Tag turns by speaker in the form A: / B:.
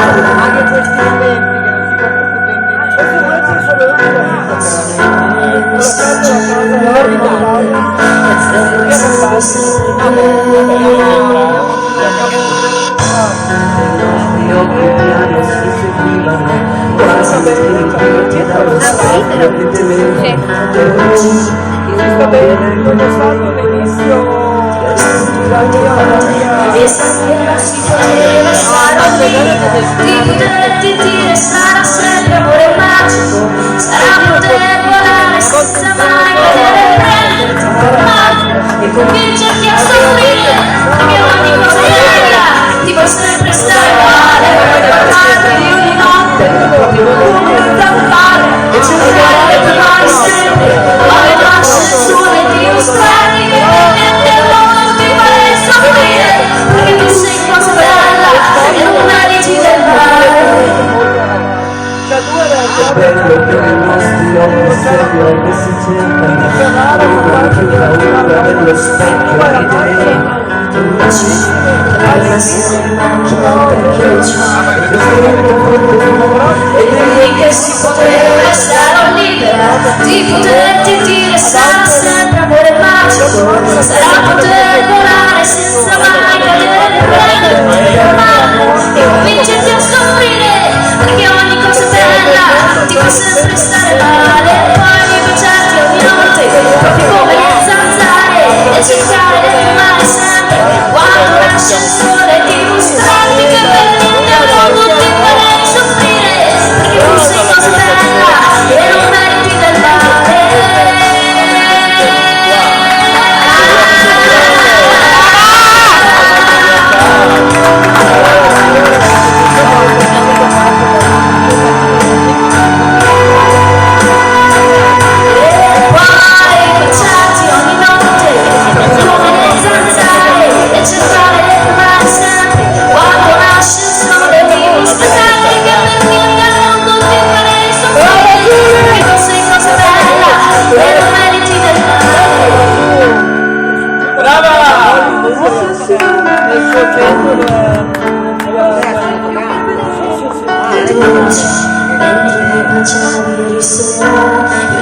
A: Anche questi momenti che non si compiono più sta bene, stato l'inizio
B: e stasera si poteva stare lì, di poterti dire sarà sempre amore magico, sarà poter volare senza mai vedere prenderti per mano e convincerti a soffrire, perché ogni cosa è bella, ti puoi sempre stare male, voglio parlarti di ogni notte, come tappare, e cercare le tue mani sempre, ma le lasci il suono e dimostrarti che niente al mondo ti farei soffrire, perché tu sei cosa bella e non meriti del male.
C: È bello che nei nostri occhi serio che si cercano, che paura dello specchio che
B: e quindi che si poteva stare libera di poterti dire sarà sempre amore magico, sarà poter volare senza mai cadere, prenderti per mano e convincerti a soffrire, perché ogni cosa bella ti fa sempre stare male, poi baciarti ogni notte proprio come le zanzare e cercare di fermare sempre quando nasce il sole, dimostrarti che per niente al mondo ti farei soffrire, perché tu sei cosa bella e non meriti del male. Mentre baciavi ieri sera